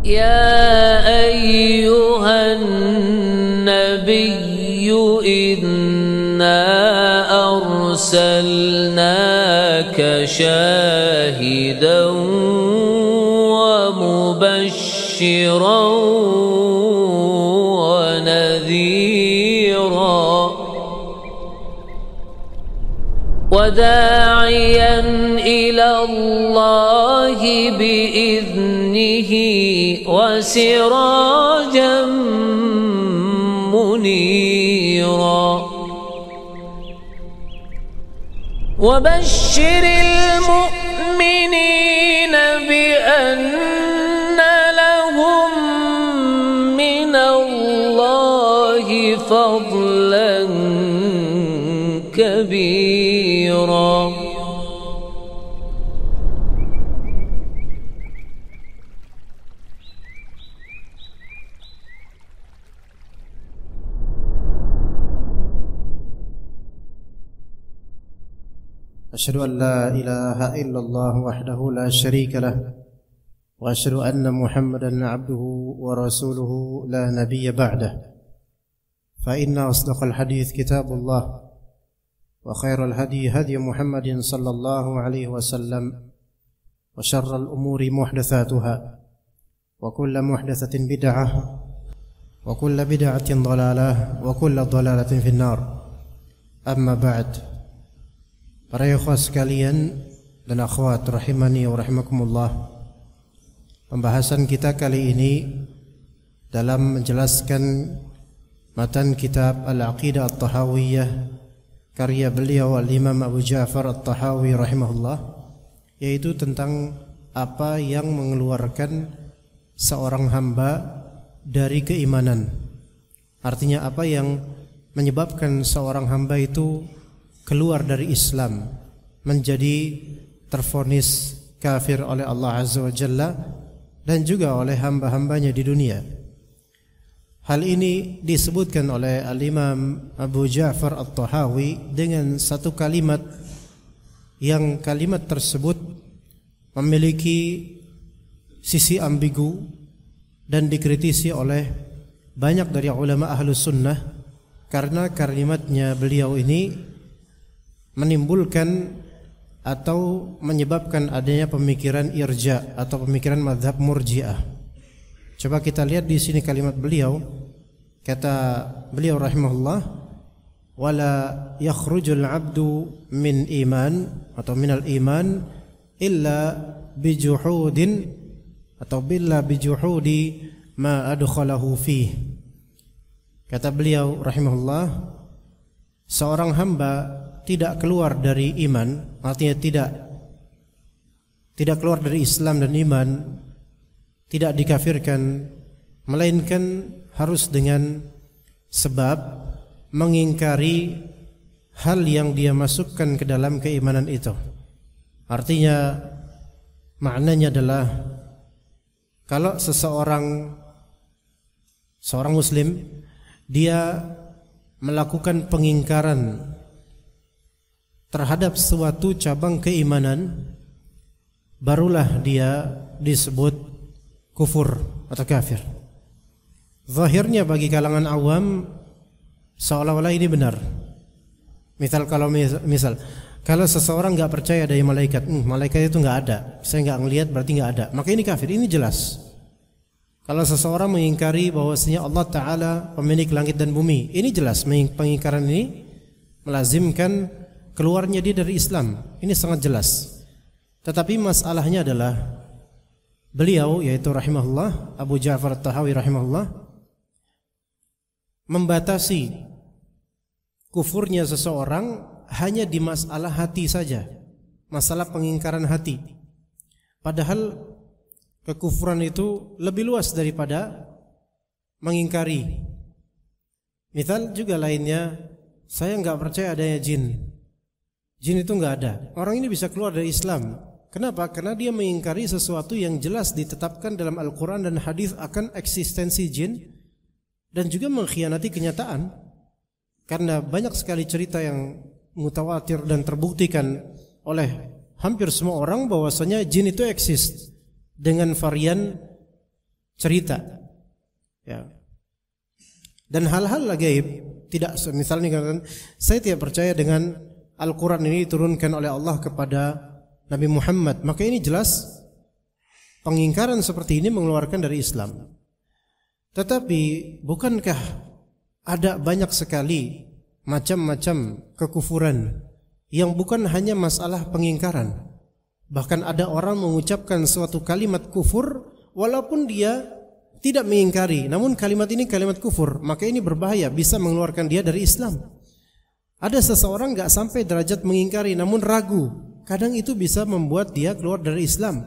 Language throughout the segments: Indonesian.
يا أيها النبي إنا أرسلناك شاهدا ومبشرا ونذيرا وداعيا إلى الله بإذنه وسراجا منيرا وبشر المؤمنين بأن لهم من الله فضلا كبيرا. أشهد أن لا إله إلا الله وحده لا شريك له وأشهد أن محمدا عبده ورسوله لا نبي بعده فإن أصدق الحديث كتاب الله وخير الهدي هدي محمد صلى الله عليه وسلم وشر الأمور محدثاتها وكل محدثة بدعة وكل بدعة ضلالة وكل ضلالة في النار. أما بعد. Para ikhwah sekalian dan akhwat rahimani wa rahimakumullah, pembahasan kita kali ini dalam menjelaskan matan kitab Al-Aqidah At-Tahawiyah karya beliau Al-Imam Abu Ja'far At-Tahawi rahimahullah, yaitu tentang apa yang mengeluarkan seorang hamba dari keimanan. Artinya apa yang menyebabkan seorang hamba itu keluar dari Islam, menjadi tervonis kafir oleh Allah Azza wa Jalla dan juga oleh hamba-hambanya di dunia. Hal ini disebutkan oleh Al-Imam Abu Ja'far At-Tahawi dengan satu kalimat yang kalimat tersebut memiliki sisi ambigu dan dikritisi oleh banyak dari ulama Ahlus Sunnah, karena kalimatnya beliau ini menimbulkan atau menyebabkan adanya pemikiran irja atau pemikiran mazhab murji'ah. Coba kita lihat di sini kalimat beliau. Kata beliau rahimahullah, wala yakhrujul abdu min iman atau minal iman illa bijuhudin atau billa bijuhudi ma adkhalahu fih. Kata beliau rahimahullah, seorang hamba tidak keluar dari iman, artinya tidak keluar dari Islam dan iman, tidak dikafirkan, melainkan harus dengan sebab mengingkari hal yang dia masukkan ke dalam keimanan itu. Artinya maknanya adalah kalau seorang muslim dia melakukan pengingkaran terhadap suatu cabang keimanan, barulah dia disebut kufur atau kafir. Zahirnya bagi kalangan awam seolah-olah ini benar. Misal kalau seseorang nggak percaya ada malaikat, malaikat itu nggak ada, saya nggak ngelihat berarti nggak ada, maka ini kafir. Ini jelas. Kalau seseorang mengingkari bahwasanya Allah Ta'ala pemilik langit dan bumi, ini jelas pengingkaran ini melazimkan keluarnya dia dari Islam. Ini sangat jelas. Tetapi masalahnya adalah beliau, yaitu rahimahullah Abu Ja'far At-Tahawi rahimahullah, membatasi kufurnya seseorang hanya di masalah hati saja, masalah pengingkaran hati. Padahal kekufuran itu lebih luas daripada mengingkari. Misal juga lainnya, saya nggak percaya adanya jin. Jin itu nggak ada. Orang ini bisa keluar dari Islam. Kenapa? Karena dia mengingkari sesuatu yang jelas ditetapkan dalam Al-Quran dan hadis akan eksistensi jin, dan juga mengkhianati kenyataan. Karena banyak sekali cerita yang mutawatir dan terbuktikan oleh hampir semua orang bahwasanya jin itu eksis dengan varian cerita. Ya. Dan hal-hal gaib tidak, misalnya kan saya tidak percaya dengan Al-Quran ini diturunkan oleh Allah kepada Nabi Muhammad, maka ini jelas pengingkaran seperti ini mengeluarkan dari Islam. Tetapi bukankah ada banyak sekali macam-macam kekufuran yang bukan hanya masalah pengingkaran. Bahkan ada orang mengucapkan suatu kalimat kufur walaupun dia tidak mengingkari, namun kalimat ini kalimat kufur, maka ini berbahaya, bisa mengeluarkan dia dari Islam. Ada seseorang gak sampai derajat mengingkari namun ragu, kadang itu bisa membuat dia keluar dari Islam.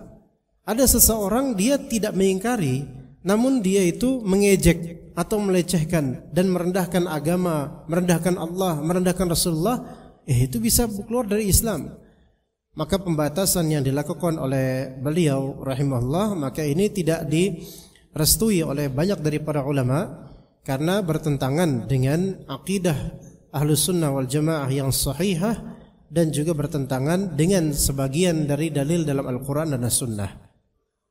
Ada seseorang dia tidak mengingkari, namun dia itu mengejek atau melecehkan dan merendahkan agama, merendahkan Allah, merendahkan Rasulullah, itu bisa keluar dari Islam. Maka pembatasan yang dilakukan oleh beliau rahimahullah, maka ini tidak direstui oleh banyak dari para ulama karena bertentangan dengan akidah Ahlus Sunnah wal Jamaah yang sahihah dan juga bertentangan dengan sebagian dari dalil dalam Al-Quran dan As-Sunnah.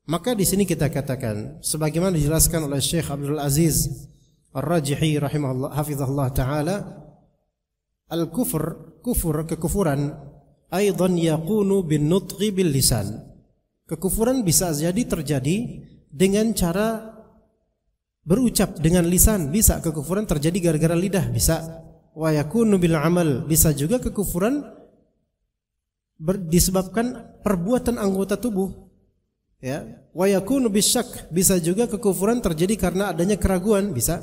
Maka di sini kita katakan sebagaimana dijelaskan oleh Syekh Abdul Aziz Ar-Rajihi rahimahullah hafizahullah taala, kekufuran aidan yakunu bin nutqi bil lisan. Kekufuran bisa jadi terjadi dengan cara berucap dengan lisan, bisa kekufuran terjadi gara-gara lidah, bisa. Wa yakunu bil amal, bisa juga kekufuran disebabkan perbuatan anggota tubuh. Ya, wa yakunu bisyak, bisa juga kekufuran terjadi karena adanya keraguan, bisa.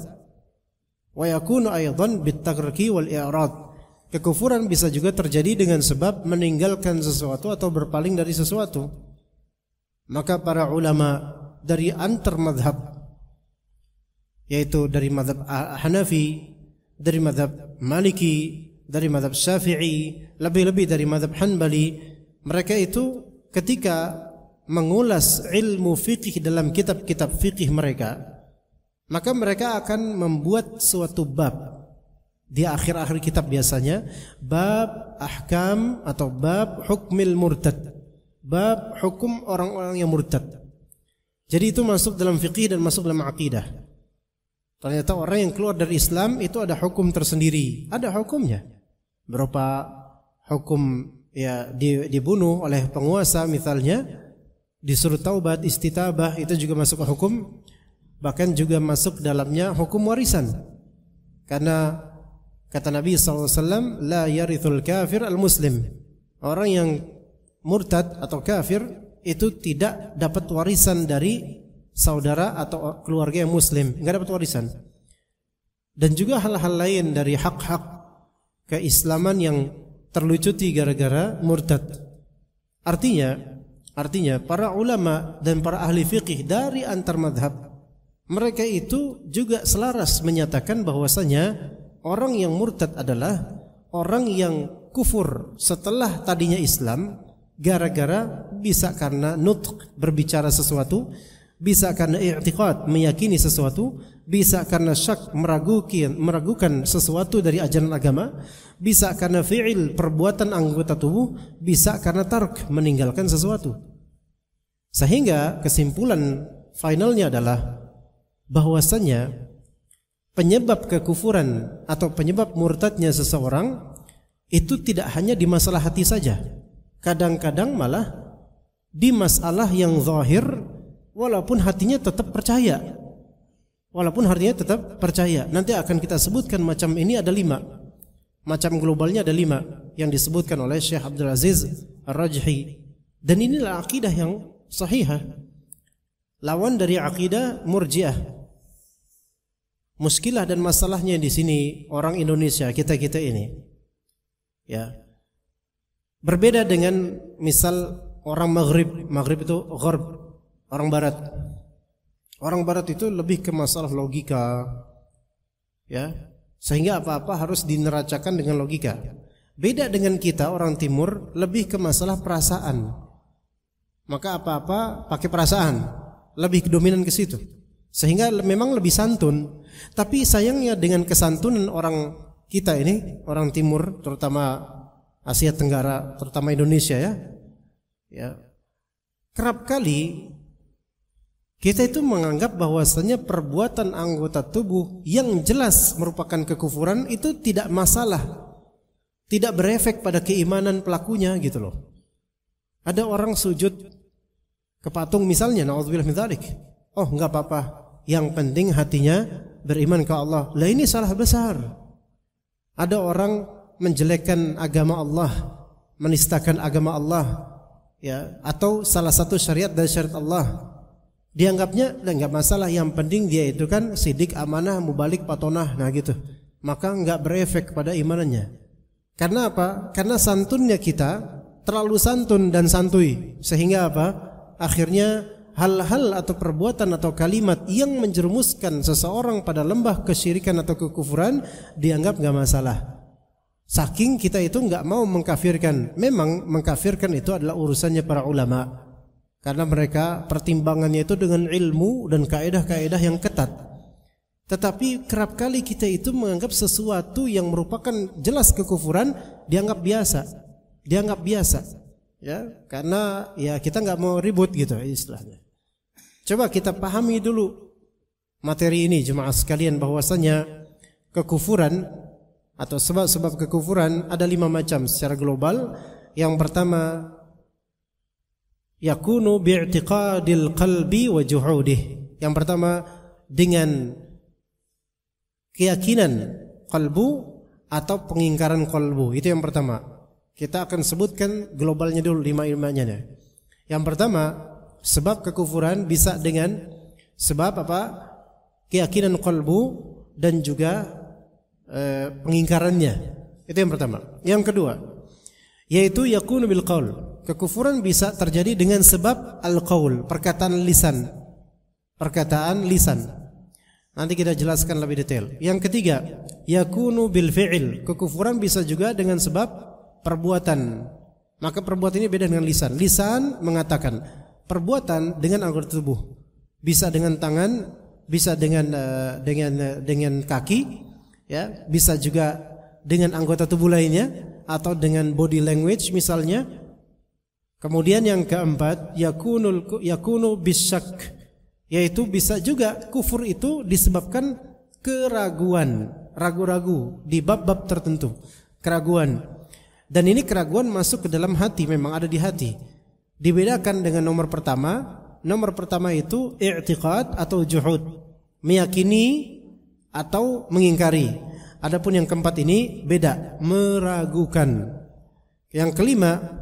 Wa yakunu aidan bitagriki wal i'rad. Kekufuran bisa juga terjadi dengan sebab meninggalkan sesuatu atau berpaling dari sesuatu. Maka para ulama dari antar madhab, yaitu dari madhab Hanafi, dari madhab Maliki, dari madhab Syafi'i, lebih-lebih dari madhab Hanbali, mereka itu ketika mengulas ilmu fikih dalam kitab-kitab fikih mereka, maka mereka akan membuat suatu bab di akhir-akhir kitab, biasanya bab ahkam atau bab hukmil murtad, bab hukum orang-orang yang murtad. Jadi itu masuk dalam fikih dan masuk dalam akidah. Ternyata orang yang keluar dari Islam itu ada hukum tersendiri, ada hukumnya. Berupa hukum ya dibunuh oleh penguasa misalnya, disuruh taubat, istitabah, itu juga masuk hukum. Bahkan juga masuk dalamnya hukum warisan. Karena kata Nabi SAW, la yarithul kafir al-muslim. Orang yang murtad atau kafir itu tidak dapat warisan dari saudara atau keluarga yang muslim, enggak dapat warisan. Dan juga hal-hal lain dari hak-hak keislaman yang terlucuti gara-gara murtad. Artinya para ulama dan para ahli fikih dari antar madhab, mereka itu juga selaras menyatakan bahwasanya orang yang murtad adalah orang yang kufur setelah tadinya Islam gara-gara bisa karena nutq, berbicara sesuatu, bisa karena i'tiqad, meyakini sesuatu, bisa karena syak, meragukan sesuatu dari ajaran agama, bisa karena fi'il, perbuatan anggota tubuh, bisa karena tark, meninggalkan sesuatu. Sehingga kesimpulan finalnya adalah bahwasanya penyebab kekufuran atau penyebab murtadnya seseorang itu tidak hanya di masalah hati saja. Kadang-kadang malah di masalah yang zahir, walaupun hatinya tetap percaya. Nanti akan kita sebutkan macam ini ada 5. Macam globalnya ada 5 yang disebutkan oleh Syekh Abdul Aziz Ar-Rajhi. Dan inilah akidah yang sahihah. Lawan dari akidah Murji'ah. Muskilah dan masalahnya di sini orang Indonesia, kita ini. Ya. Berbeda dengan misal orang Maghrib itu gharb, orang barat. Orang barat itu lebih ke masalah logika. Ya. Sehingga apa-apa harus dineracakan dengan logika. Beda dengan kita orang timur lebih ke masalah perasaan. Maka apa-apa pakai perasaan, lebih dominan ke situ. Sehingga memang lebih santun. Tapi sayangnya dengan kesantunan orang kita ini, orang timur, terutama Asia Tenggara, terutama Indonesia ya, kerap kali Kita itu menganggap bahwasanya perbuatan anggota tubuh yang jelas merupakan kekufuran itu tidak masalah, tidak berefek pada keimanan pelakunya gitu loh. Ada orang sujud ke patung misalnya, naudzubillah min dzalik. Oh, enggak apa-apa, yang penting hatinya beriman ke Allah. Lah ini salah besar. Ada orang menjelekkan agama Allah, menistakan agama Allah, ya, atau salah satu syariat dari syariat Allah. Dianggapnya enggak masalah, yang penting dia itu kan sidik, amanah, mubalik, patonah, nah gitu. Maka enggak berefek pada imanannya. Karena apa? Karena santunnya kita terlalu santun dan santuy, sehingga apa? Akhirnya hal-hal atau perbuatan atau kalimat yang menjerumuskan seseorang pada lembah kesyirikan atau kekufuran dianggap enggak masalah. Saking kita itu enggak mau mengkafirkan. Memang mengkafirkan itu adalah urusannya para ulama. Karena mereka pertimbangannya itu dengan ilmu dan kaedah-kaedah yang ketat. Tetapi kerap kali kita itu menganggap sesuatu yang merupakan jelas kekufuran dianggap biasa. Dianggap biasa. Ya, karena ya kita enggak mau ribut gitu istilahnya. Coba kita pahami dulu materi ini jemaah sekalian, bahwasanya kekufuran atau sebab-sebab kekufuran ada 5 macam secara global. Yang pertama, yakunu bi'tiqadil qalbi wa juhudih. Yang pertama dengan keyakinan qalbu atau pengingkaran qalbu. Itu yang pertama. Kita akan sebutkan globalnya dulu 5-5-nya. Yang pertama, sebab kekufuran bisa dengan sebab apa? Keyakinan qalbu dan juga pengingkarannya. Itu yang pertama. Yang kedua, yaitu yakunu bil qaul. Kekufuran bisa terjadi dengan sebab al-qaul, perkataan lisan. Perkataan lisan. Nanti kita jelaskan lebih detail. Yang ketiga, yakunu bil fi'il. Kekufuran bisa juga dengan sebab perbuatan. Maka perbuatan ini beda dengan lisan. Lisan mengatakan, perbuatan dengan anggota tubuh. Bisa dengan tangan, bisa dengan kaki, ya, bisa juga dengan anggota tubuh lainnya atau dengan body language misalnya. Kemudian yang keempat, yakunu bisyak, yaitu bisa juga kufur itu disebabkan keraguan, ragu-ragu di bab-bab tertentu, keraguan. Dan ini keraguan masuk ke dalam hati, memang ada di hati. Dibedakan dengan nomor pertama. Nomor pertama itu i'tiqad atau juhud, meyakini atau mengingkari. Adapun yang keempat ini beda, meragukan. Yang kelima,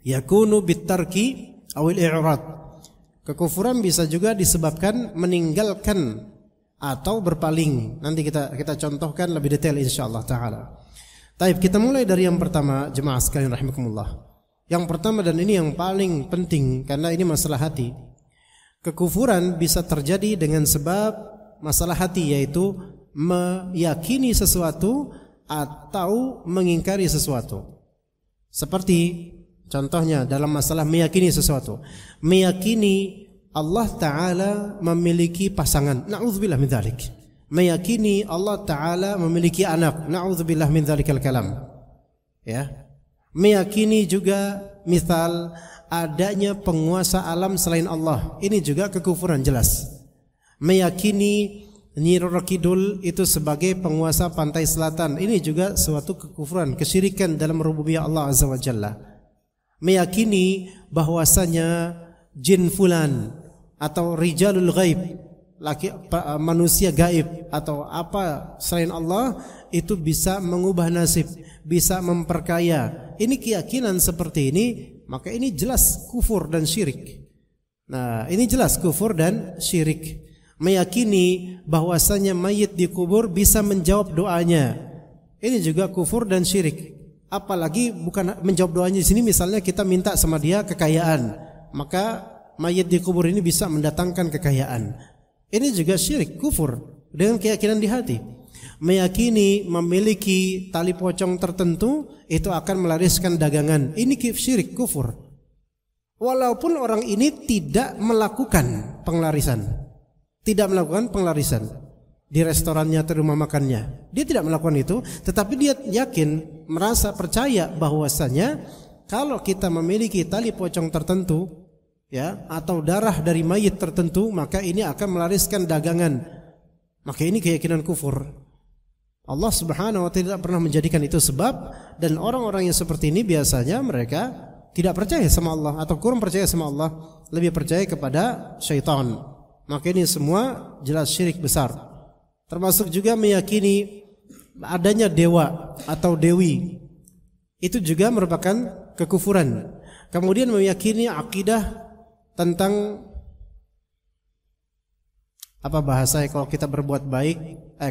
yakunu bitarki awil i'rad. Kekufuran bisa juga disebabkan meninggalkan atau berpaling. Nanti kita contohkan lebih detail insyaallah taala. Baik, kita mulai dari yang pertama jemaah sekalian rahimakumullah. Yang pertama, dan ini yang paling penting karena ini masalah hati. Kekufuran bisa terjadi dengan sebab masalah hati, yaitu meyakini sesuatu atau mengingkari sesuatu. Seperti contohnya dalam masalah meyakini sesuatu. Meyakini Allah Ta'ala memiliki pasangan. Na'udzubillah min dzalik. Meyakini Allah Ta'ala memiliki anak. Na'udzubillah min dzalikal kalam. Ya. Meyakini juga misal adanya penguasa alam selain Allah. Ini juga kekufuran jelas. Meyakini Nyi Roro Kidul itu sebagai penguasa pantai selatan. Ini juga suatu kekufuran, kesyirikan dalam rububiyah Allah Azza wa Jalla. Meyakini bahwasanya jin fulan atau rijalul ghaib, manusia gaib atau apa selain Allah itu bisa mengubah nasib, bisa memperkaya. Ini keyakinan seperti ini, maka ini jelas kufur dan syirik. Nah, ini jelas kufur dan syirik. Meyakini bahwasanya mayit di kubur bisa menjawab doanya. Ini juga kufur dan syirik. Apalagi bukan menjawab doanya di sini, misalnya kita minta sama dia kekayaan, maka mayit di kubur ini bisa mendatangkan kekayaan. Ini juga syirik, kufur dengan keyakinan di hati. Meyakini memiliki tali pocong tertentu itu akan melariskan dagangan. Ini syirik, kufur. Walaupun orang ini tidak melakukan penglarisan. Tidak melakukan penglarisan di restorannya atau rumah makannya. Dia tidak melakukan itu, tetapi dia yakin, merasa percaya bahwasanya kalau kita memiliki tali pocong tertentu, ya, atau darah dari mayit tertentu, maka ini akan melariskan dagangan. Maka ini keyakinan kufur. Allah Subhanahu wa taala tidak pernah menjadikan itu sebab, dan orang-orang yang seperti ini biasanya mereka tidak percaya sama Allah atau kurang percaya sama Allah, lebih percaya kepada syaitan. Maka ini semua jelas syirik besar. Termasuk juga meyakini adanya dewa atau dewi. Itu juga merupakan kekufuran. Kemudian meyakini akidah tentang apa bahasanya, kalau kita berbuat baik,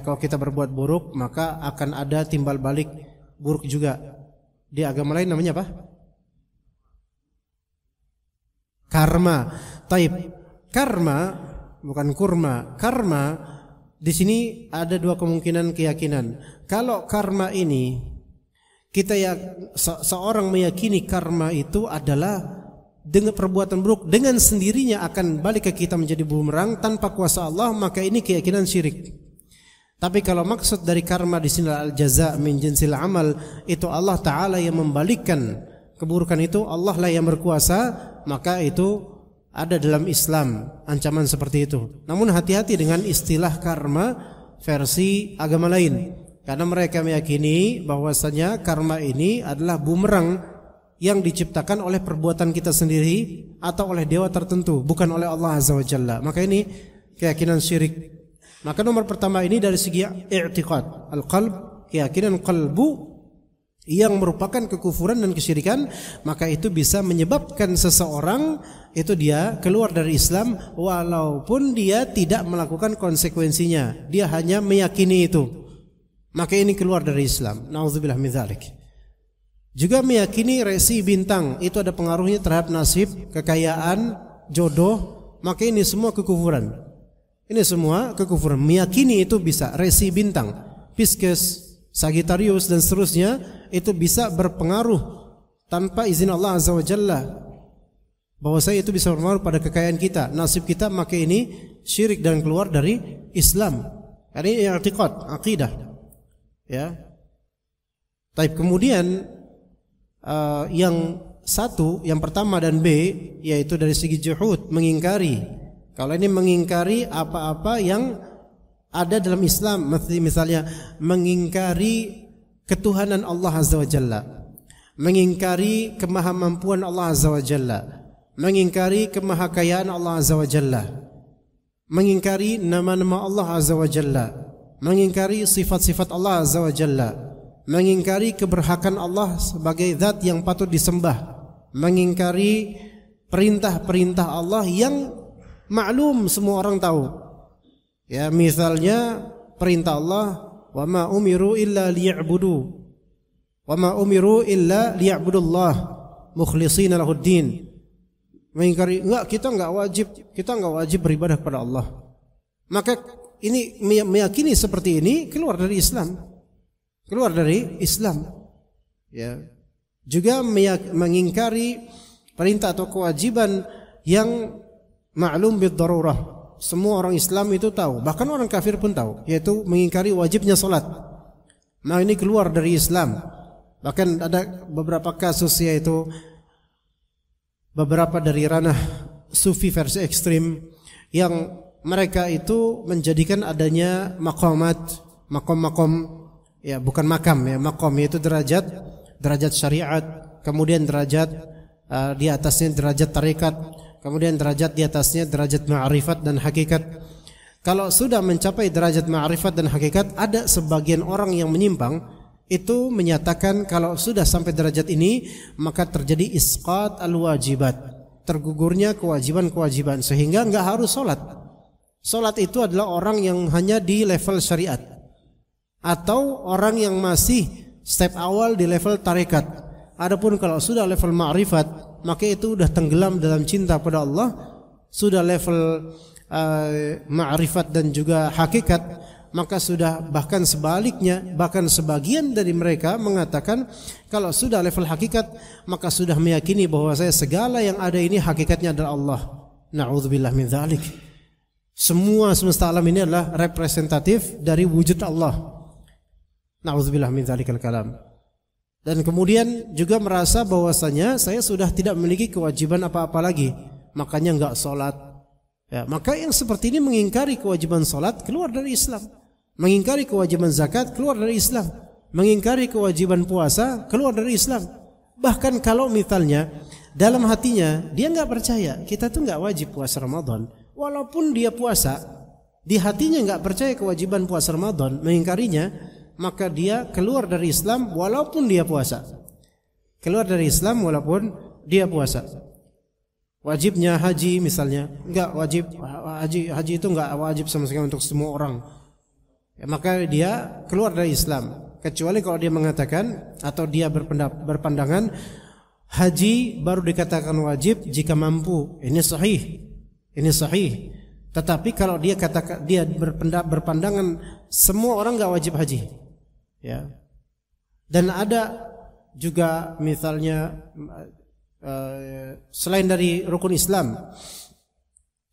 kalau kita berbuat buruk maka akan ada timbal balik buruk juga. Di agama lain namanya apa? Karma. Taib. Karma bukan kurma. Karma di sini ada dua kemungkinan keyakinan. Kalau karma ini kita seorang meyakini karma itu adalah dengan perbuatan buruk dengan sendirinya akan balik ke kita menjadi bumerang tanpa kuasa Allah, maka ini keyakinan syirik. Tapi kalau maksud dari karma di sini al-jaza min jinsil amal, itu Allah Ta'ala yang membalikkan keburukan itu, Allah lah yang berkuasa, maka itu ada dalam Islam ancaman seperti itu. Namun hati-hati dengan istilah karma versi agama lain, karena mereka meyakini bahwasanya karma ini adalah bumerang yang diciptakan oleh perbuatan kita sendiri atau oleh dewa tertentu, bukan oleh Allah Azza wa Jalla. Maka ini keyakinan syirik. Maka nomor pertama ini dari segi i'tiqad, al-qalb, keyakinan qalbu yang merupakan kekufuran dan kesyirikan, maka itu bisa menyebabkan seseorang itu dia keluar dari Islam walaupun dia tidak melakukan konsekuensinya, dia hanya meyakini itu, maka ini keluar dari Islam. Nauzubillah min dzalik. Juga meyakini resi bintang itu ada pengaruhnya terhadap nasib, kekayaan, jodoh, maka ini semua kekufuran. Ini semua kekufuran. Meyakini itu bisa resi bintang, Pisces, Sagittarius dan seterusnya, itu bisa berpengaruh tanpa izin Allah Azza wa Jalla, bahwa saya itu bisa berpengaruh pada kekayaan kita, nasib kita, maka ini syirik dan keluar dari Islam. Ini i'tiqad, akidah. Ya. Tapi kemudian yang satu, yang pertama dan B, yaitu dari segi juhud, mengingkari. Kalau ini mengingkari apa-apa yang ada dalam Islam, misalnya mengingkari ketuhanan Allah Azza wa Jalla, mengingkari kemahamampuan Allah Azza wa Jalla, mengingkari kemahakayaan Allah Azza wa Jalla, mengingkari nama-nama Allah Azza wa Jalla, mengingkari sifat-sifat Allah Azza wa Jalla, mengingkari keberhakan Allah sebagai zat yang patut disembah, mengingkari perintah-perintah Allah yang maklum semua orang tahu. Ya, misalnya perintah Allah, wa ma umiru illa liya'budu, wa ma umiru illa liya'budullah mukhlishina lahuddin. Mengingkari, kita enggak wajib beribadah kepada Allah. Maka ini meyakini seperti ini keluar dari Islam. Keluar dari Islam. Ya. Juga mengingkari perintah atau kewajiban yang ma'lum bid-darurah. Semua orang Islam itu tahu, bahkan orang kafir pun tahu, yaitu mengingkari wajibnya salat. Nah, ini keluar dari Islam. Bahkan ada beberapa kasus, yaitu beberapa dari ranah sufi versi ekstrim yang mereka itu menjadikan adanya makom, ya bukan makam ya, makom yaitu derajat syariat, kemudian derajat di atasnya derajat tarekat, kemudian derajat di atasnya derajat ma'rifat dan hakikat. Kalau sudah mencapai derajat ma'rifat dan hakikat, ada sebagian orang yang menyimpang itu menyatakan kalau sudah sampai derajat ini maka terjadi isqat al-wajibat, tergugurnya kewajiban-kewajiban, sehingga enggak harus salat. Salat itu adalah orang yang hanya di level syariat atau orang yang masih step awal di level tarekat. Adapun kalau sudah level ma'rifat, maka itu sudah tenggelam dalam cinta pada Allah, sudah level ma'rifat dan juga hakikat, maka sudah bahkan sebaliknya, bahkan sebagian dari mereka mengatakan kalau sudah level hakikat maka sudah meyakini bahwa segala yang ada ini hakikatnya adalah Allah. Na'udzubillah min dzalik. Semua semesta alam ini adalah representatif dari wujud Allah. Na'udzubillah min dzalikal kalam. Dan kemudian juga merasa bahwasanya saya sudah tidak memiliki kewajiban apa-apa lagi. makanya enggak sholat. Ya, maka yang seperti ini mengingkari kewajiban sholat keluar dari Islam, mengingkari kewajiban zakat keluar dari Islam, mengingkari kewajiban puasa keluar dari Islam. Bahkan kalau misalnya dalam hatinya dia enggak percaya kita tuh enggak wajib puasa Ramadan, walaupun dia puasa, di hatinya enggak percaya kewajiban puasa Ramadan, mengingkarinya, maka dia keluar dari Islam walaupun dia puasa. Keluar dari Islam walaupun dia puasa. Wajibnya haji misalnya, enggak wajib, haji itu enggak wajib sama sekali untuk semua orang. Ya, maka dia keluar dari Islam. Kecuali kalau dia mengatakan atau dia berpandangan haji baru dikatakan wajib jika mampu. Ini sahih. Ini sahih. Tetapi kalau dia katakan dia berpandangan semua orang enggak wajib haji. Ya. Dan ada juga misalnya selain dari rukun Islam,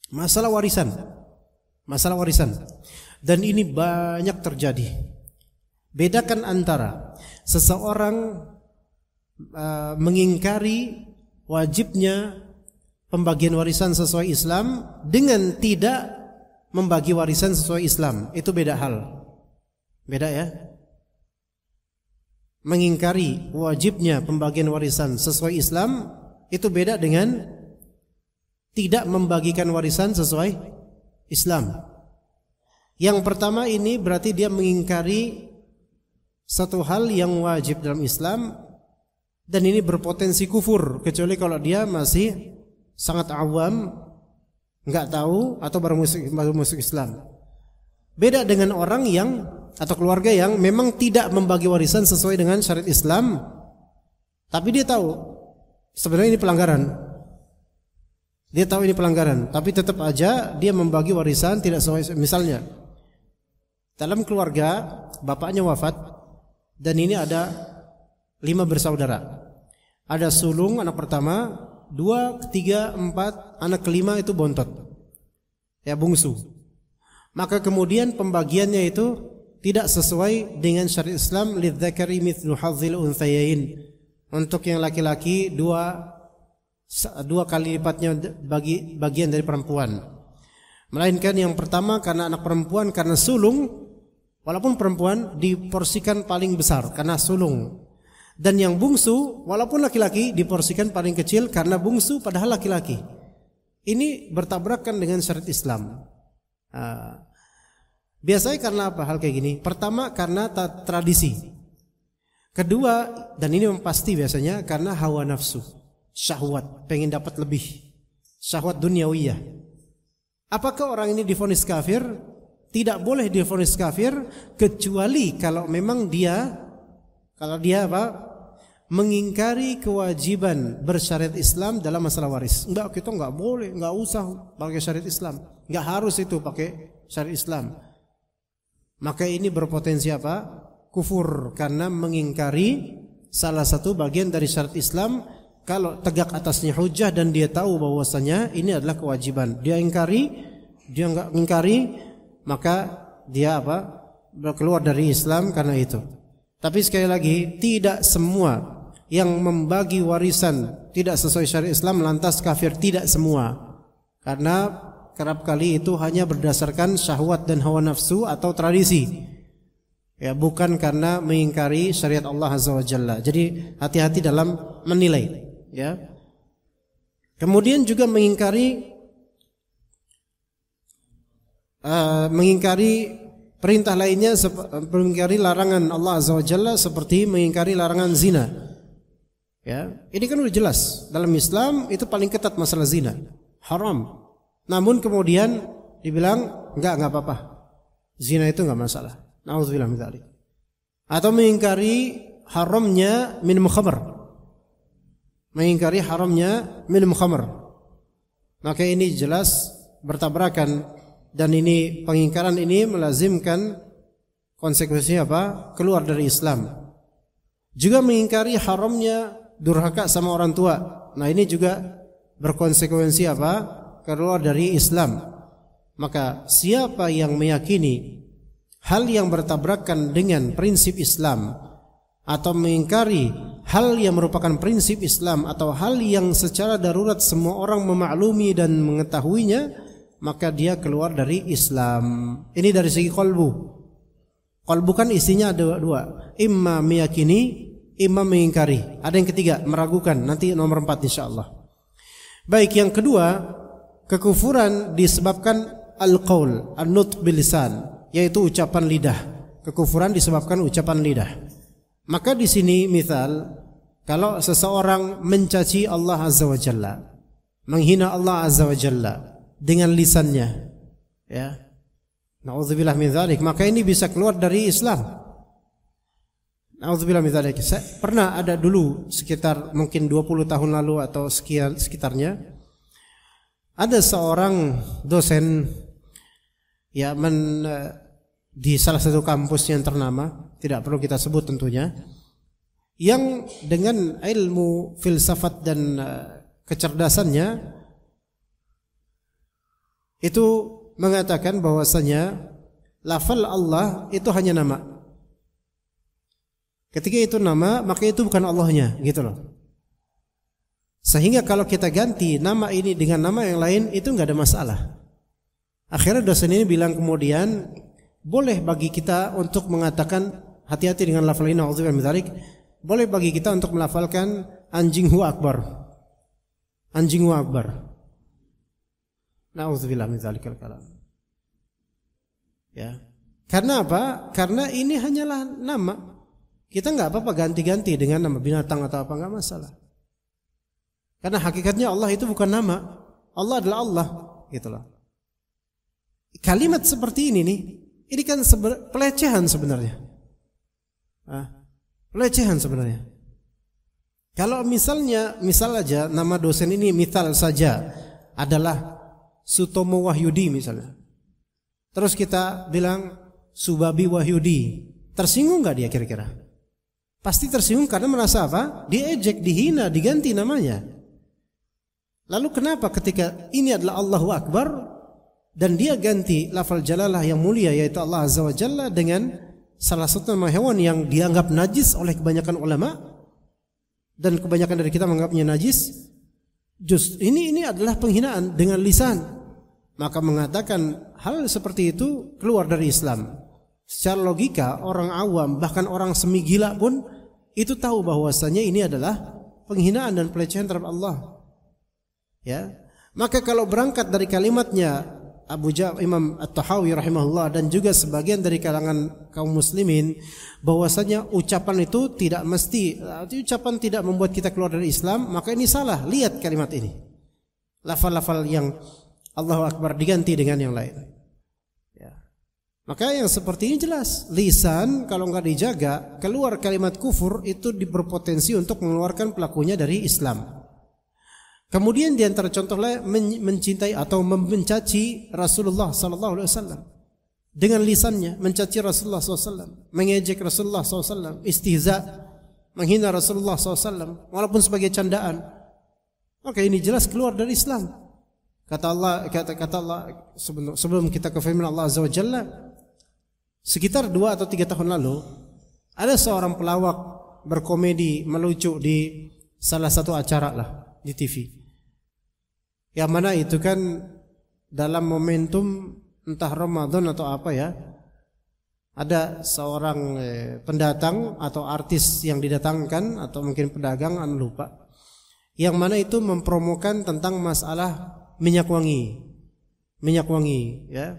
masalah warisan, dan ini banyak terjadi. Bedakan antara seseorang mengingkari wajibnya pembagian warisan sesuai Islam dengan tidak membagi warisan sesuai Islam. Itu beda hal. Beda ya. Mengingkari wajibnya pembagian warisan sesuai Islam itu beda dengan tidak membagikan warisan sesuai Islam. Yang pertama ini berarti dia mengingkari satu hal yang wajib dalam Islam, dan ini berpotensi kufur kecuali kalau dia masih sangat awam, enggak tahu atau baru masuk Islam. Beda dengan orang yang atau keluarga yang memang tidak membagi warisan sesuai dengan syariat Islam, tapi dia tahu sebenarnya ini pelanggaran. Dia tahu ini pelanggaran, tapi tetap aja dia membagi warisan tidak sesuai. Misalnya dalam keluarga bapaknya wafat dan ini ada 5 bersaudara. Ada sulung anak pertama, 2, 3, 4, anak kelima itu bontot. Ya, bungsu. Maka kemudian pembagiannya itu tidak sesuai dengan syariat Islam, lidzakari mithlu hadzil unthayain. Untuk yang laki-laki dua kali lipatnya bagi bagian dari perempuan. Melainkan yang pertama karena anak perempuan, karena sulung, walaupun perempuan diporsikan paling besar karena sulung. Dan yang bungsu walaupun laki-laki diporsikan paling kecil karena bungsu padahal laki-laki. Ini bertabrakan dengan syariat Islam. Biasanya karena apa hal kayak gini? Pertama karena tradisi. Kedua, dan ini pasti biasanya karena hawa nafsu, syahwat, pengen dapat lebih, syahwat duniawiyah. Apakah orang ini divonis kafir? Tidak boleh divonis kafir kecuali kalau memang dia mengingkari kewajiban bersyariat Islam dalam masalah waris. Enggak, kita enggak boleh, enggak usah pakai syariat Islam. Enggak harus itu pakai syariat Islam. Maka ini berpotensi apa? Kufur, karena mengingkari salah satu bagian dari syariat Islam. Kalau tegak atasnya hujah dan dia tahu bahwasanya ini adalah kewajiban, dia enggak mengingkari, maka dia keluar dari Islam karena itu. Tapi sekali lagi, tidak semua yang membagi warisan tidak sesuai syariat Islam lantas kafir, tidak semua. Karena kerap kali itu hanya berdasarkan syahwat dan hawa nafsu atau tradisi. Ya, bukan karena mengingkari syariat Allah Azza wa Jalla. Jadi hati-hati dalam menilai, ya. Kemudian juga mengingkari perintah lainnya, mengingkari larangan Allah Azza wa Jalla seperti mengingkari larangan zina. Ya, ini kan udah jelas dalam Islam itu paling ketat masalah zina, haram. Namun kemudian dibilang enggak apa-apa, zina itu enggak masalah. Nauzubillah min dzalik. Atau mengingkari haramnya minum khamr. Mengingkari haramnya minum khamr. Maka ini jelas bertabrakan, dan ini pengingkaran ini melazimkan konsekuensinya apa? Keluar dari Islam. Juga mengingkari haramnya durhaka sama orang tua. Nah, ini juga berkonsekuensi apa? Keluar dari Islam. Maka siapa yang meyakini hal yang bertabrakan dengan prinsip Islam atau mengingkari hal yang merupakan prinsip Islam atau hal yang secara darurat semua orang memaklumi dan mengetahuinya, maka dia keluar dari Islam. Ini dari segi qalbu. Qalbu kan isinya ada dua, imma meyakini, imma mengingkari. Ada yang ketiga, meragukan. Nanti nomor 4 insyaallah. Baik, yang kedua, kekufuran disebabkan al-qaul, an-nutq bil lisan, yaitu ucapan lidah. Kekufuran disebabkan ucapan lidah. Maka di sini misal, kalau seseorang mencaci Allah Azza wa Jalla, menghina Allah Azza wa Jalla dengan lisannya, ya, na'udzubillah min dzalik, maka ini bisa keluar dari Islam. Na'udzubillah min dzalik. Pernah ada dulu sekitar mungkin 20 tahun lalu atau sekitarnya, ada seorang dosen ya di salah satu kampus yang ternama, tidak perlu kita sebut tentunya, yang dengan ilmu filsafat dan kecerdasannya itu mengatakan bahwasanya lafal Allah itu hanya nama. Ketika itu nama, maka itu bukan Allahnya, gitu loh. Sehingga kalau kita ganti nama ini dengan nama yang lain, itu nggak ada masalah. Akhirnya dosen ini bilang kemudian, boleh bagi kita untuk mengatakan hati-hati dengan lafal ini, na'udzubillah min dzalik. Boleh bagi kita untuk melafalkan anjing hu akbar. Anjing hu akbar. Na'udzubillah min dzalikal kalam. Ya. Karena apa? Karena ini hanyalah nama. Kita nggak apa-apa ganti-ganti dengan nama binatang atau apa, nggak masalah. Karena hakikatnya Allah itu bukan nama. Allah adalah Allah, gitu loh. Kalimat seperti ini nih, ini kan pelecehan sebenarnya. Pelecehan sebenarnya. Kalau misal aja nama dosen ini misal saja adalah Sutomo Wahyudi misalnya. Terus kita bilang Subabi Wahyudi. Tersinggung nggak dia kira-kira? Pasti tersinggung karena merasa apa? Diejek, dihina, diganti namanya. Lalu kenapa ketika ini adalah Allahu Akbar dan dia ganti lafal jalalah yang mulia yaitu Allah Azza wa Jalla dengan salah satu nama hewan yang dianggap najis oleh kebanyakan ulama dan kebanyakan dari kita menganggapnya najis. Ini adalah penghinaan dengan lisan. Maka mengatakan hal seperti itu keluar dari Islam. Secara logika orang awam bahkan orang semi gila pun itu tahu bahwasanya ini adalah penghinaan dan pelecehan terhadap Allah. Ya. Maka kalau berangkat dari kalimatnya Imam At-Tahawi rahimahullah dan juga sebagian dari kalangan kaum muslimin bahwasanya ucapan itu tidak mesti, ucapan tidak membuat kita keluar dari Islam, maka ini salah. Lihat kalimat ini, lafal-lafal yang Allahu Akbar diganti dengan yang lain, ya. Maka yang seperti ini jelas lisan kalau nggak dijaga keluar kalimat kufur itu berpotensi untuk mengeluarkan pelakunya dari Islam. Kemudian di antara contoh lain mencintai atau mencaci Rasulullah sallallahu alaihi wasallam dengan lisannya, mencaci Rasulullah SAW, mengejek Rasulullah SAW, istihza, menghina Rasulullah SAW walaupun sebagai candaan. Maka ini jelas keluar dari Islam. Kata Allah sebelum kita ke firman Allah Azza wa Jalla, sekitar 2 atau 3 tahun lalu ada seorang pelawak berkomedi melucu di salah satu acara lah di TV. Yang mana itu kan dalam momentum entah Ramadan atau apa ya, ada seorang pendatang atau artis yang didatangkan atau mungkin pedagang, lupa, yang mana itu mempromokan tentang masalah minyak wangi ya.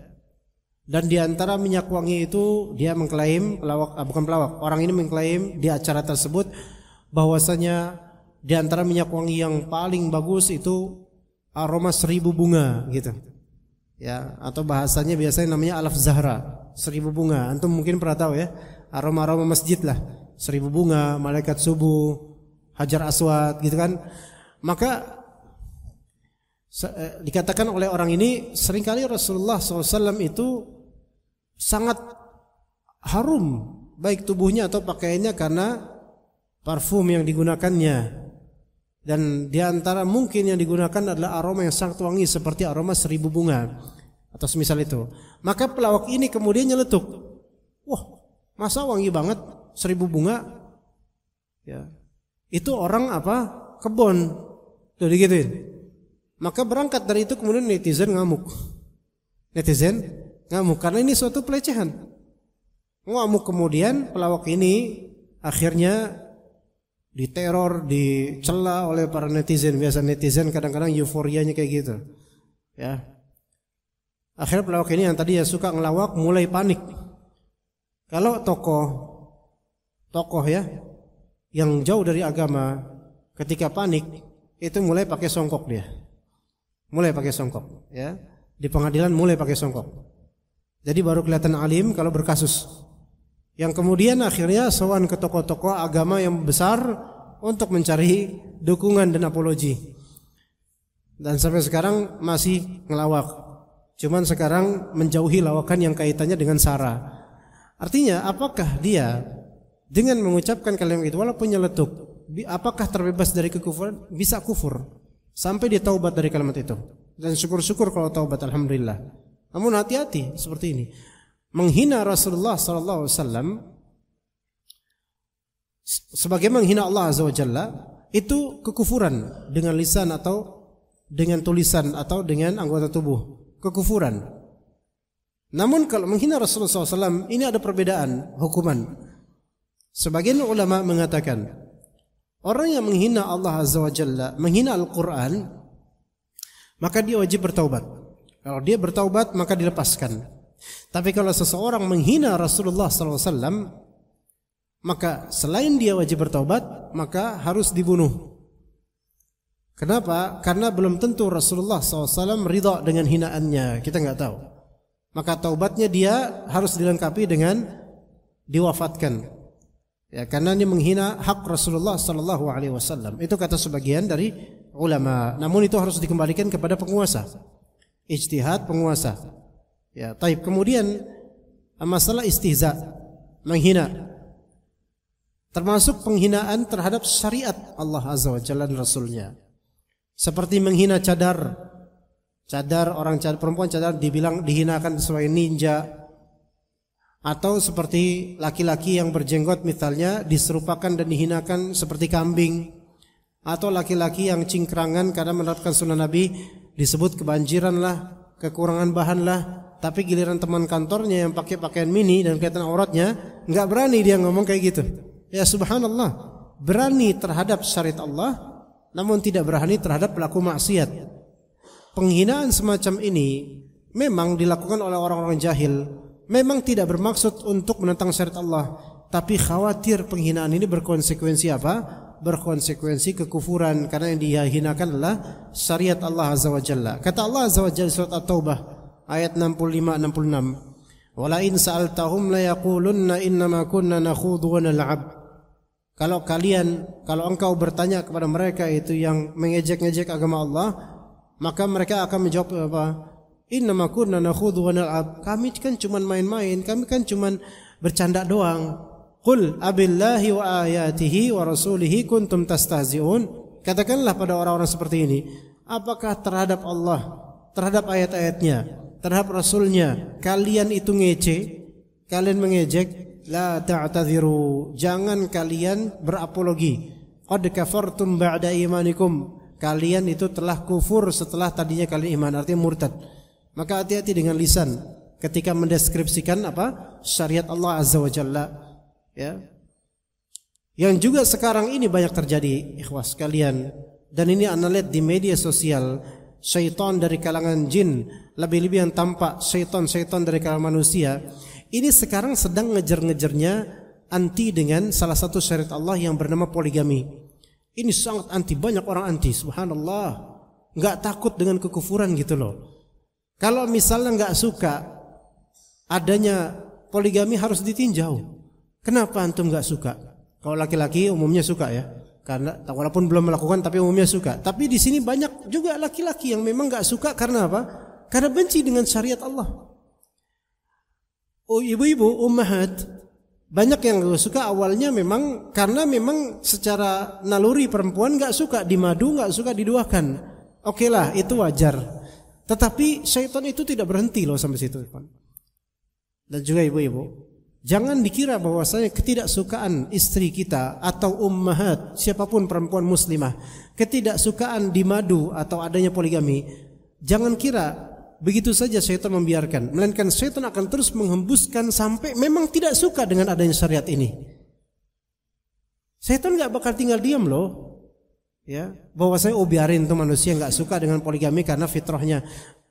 Dan di antara minyak wangi itu dia mengklaim, orang ini mengklaim di acara tersebut bahwasanya di antara minyak wangi yang paling bagus itu aroma 1000 bunga gitu. Ya, atau bahasanya biasanya namanya alaf zahra, 1000 bunga. Antum mungkin pernah tahu ya, aroma-aroma masjid lah, 1000 bunga, malaikat subuh, hajar aswad gitu kan. Maka dikatakan oleh orang ini seringkali Rasulullah SAW itu sangat harum baik tubuhnya atau pakaiannya karena parfum yang digunakannya. Dan di antara mungkin yang digunakan adalah aroma yang sangat wangi seperti aroma 1000 bunga atau semisal itu. Maka pelawak ini kemudian nyeletuk, wah masa wangi banget 1000 bunga? Ya. Itu orang apa? Kebon. Tuh digituin. Maka berangkat dari itu kemudian netizen ngamuk. Netizen ngamuk karena ini suatu pelecehan. Ngamuk, kemudian pelawak ini akhirnya diteror, dicela oleh para netizen. Biasa netizen kadang-kadang euforianya kayak gitu. Ya. Akhirnya pelawak ini yang tadi ya suka ngelawak mulai panik. Kalau tokoh ya yang jauh dari agama ketika panik itu mulai pakai songkok dia. Mulai pakai songkok, ya. Di pengadilan mulai pakai songkok. Jadi baru kelihatan alim kalau berkasus. Yang kemudian akhirnya sowan ke tokoh-tokoh agama yang besar untuk mencari dukungan dan apologi. Dan sampai sekarang masih ngelawak. Cuman sekarang menjauhi lawakan yang kaitannya dengan sara. Artinya apakah dia dengan mengucapkan kalimat itu walaupun nyeletuk, apakah terbebas dari kekufuran? Bisa kufur sampai dia taubat dari kalimat itu. Dan syukur-syukur kalau taubat, alhamdulillah. Namun hati-hati seperti ini. Menghina Rasulullah sallallahu alaihi wasallam sebagai menghina Allah azza wa jalla itu kekufuran dengan lisan atau dengan tulisan atau dengan anggota tubuh, kekufuran. Namun kalau menghina Rasulullah SAW ini ada perbedaan hukuman. Sebagian ulama mengatakan orang yang menghina Allah azza wa jalla, menghina Al-Quran, maka dia wajib bertaubat. Kalau dia bertaubat maka dilepaskan. Tapi kalau seseorang menghina Rasulullah SAW, maka selain dia wajib bertaubat, maka harus dibunuh. Kenapa? Karena belum tentu Rasulullah SAW ridha dengan hinaannya. Kita nggak tahu. Maka taubatnya dia harus dilengkapi dengan diwafatkan. Ya, karena ini menghina hak Rasulullah SAW. Itu kata sebagian dari ulama. Namun itu harus dikembalikan kepada penguasa. Ijtihad penguasa. Ya, taib. Kemudian masalah istihza, menghina, termasuk penghinaan terhadap syariat Allah azza wa jalla dan Rasulnya. Seperti menghina cadar orang cadar, perempuan cadar dihinakan sebagai ninja, atau seperti laki-laki yang berjenggot misalnya diserupakan dan dihinakan seperti kambing, atau laki-laki yang cingkrangan karena menerapkan sunnah Nabi disebut kebanjiran lah, kekurangan bahan lah. Tapi giliran teman kantornya yang pakai pakaian mini dan kelihatan auratnya, nggak berani dia ngomong kayak gitu. Ya subhanallah, berani terhadap syariat Allah, namun tidak berani terhadap pelaku maksiat. Penghinaan semacam ini memang dilakukan oleh orang-orang jahil. Memang tidak bermaksud untuk menentang syariat Allah, tapi khawatir penghinaan ini berkonsekuensi apa? Berkonsekuensi kekufuran, karena yang dihinakan adalah syariat Allah azza wa jalla. Kata Allah azza wa jalla surat At-Taubah ayat 65-66, wala in sa'altahum la yaqulunna innama kunna nakhudhu wa nal'ab. Kalau engkau bertanya kepada mereka itu yang mengejek-ngejek agama Allah, maka mereka akan menjawab apa? Innama kunna nakhudhu wa nal'ab. Kami kan cuma main-main, kami kan cuma bercanda doang. Qul abillahi wa ayatihi wa rasulihi kuntum tastahzi'un. Katakanlah pada orang-orang seperti ini, apakah terhadap Allah, terhadap ayat-ayatnya, terhadap Rasulnya kalian itu ngece, kalian mengejek? La ta'tadhiru, jangan kalian berapologi. Qad kafartum ba'da imanikum, kalian itu telah kufur setelah tadinya kalian iman, artinya murtad. Maka hati-hati dengan lisan ketika mendeskripsikan apa? Syariat Allah azza wa jalla, ya. Yang juga sekarang ini banyak terjadi, ikhwas sekalian, dan ini anda lihat di media sosial. Syaitan dari kalangan jin, lebih-lebih yang tampak syaitan dari kalangan manusia, ini sekarang sedang ngejar-ngejarnya anti dengan salah satu syariat Allah yang bernama poligami. Ini sangat anti, banyak orang anti, subhanallah, nggak takut dengan kekufuran gitu loh. Kalau misalnya nggak suka adanya poligami harus ditinjau. Kenapa antum nggak suka? Kalau laki-laki umumnya suka ya. Karena walaupun belum melakukan tapi umumnya suka. Tapi di sini banyak juga laki-laki yang memang enggak suka karena apa? Karena benci dengan syariat Allah. Oh ibu-ibu, ummahat, banyak yang enggak suka awalnya memang karena memang secara naluri perempuan enggak suka dimadu, enggak suka diduakan. Oke lah, itu wajar. Tetapi syaitan itu tidak berhenti loh sampai situ. Dan juga ibu-ibu, Jangan dikira bahwasanya ketidaksukaan istri kita atau ummahat siapapun perempuan muslimah, ketidaksukaan di madu atau adanya poligami, jangan kira begitu saja syaitan membiarkan, melainkan syaitan akan terus menghembuskan sampai memang tidak suka dengan adanya syariat ini. Syaitan nggak bakal tinggal diam loh, ya. Bahwa saya biarin tuh manusia nggak suka dengan poligami karena fitrahnya,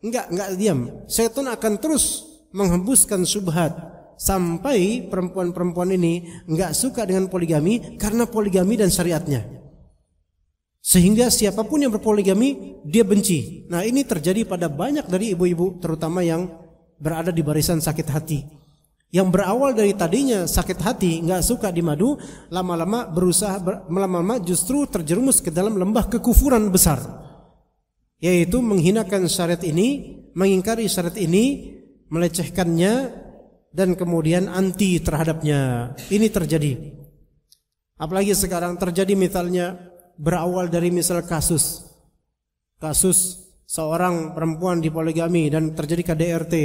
nggak diam. Syaitan akan terus menghembuskan syubhat sampai perempuan-perempuan ini nggak suka dengan poligami karena poligami dan syariatnya. Sehingga siapapun yang berpoligami dia benci. Nah ini terjadi pada banyak dari ibu-ibu, terutama yang berada di barisan sakit hati. Yang berawal dari tadinya sakit hati, nggak suka di madu, lama-lama lama-lama justru terjerumus ke dalam lembah kekufuran besar, yaitu menghinakan syariat ini, mengingkari syariat ini, melecehkannya, dan kemudian anti terhadapnya. Ini terjadi. Apalagi sekarang terjadi misalnya berawal dari misal kasus seorang perempuan dipoligami dan terjadi KDRT.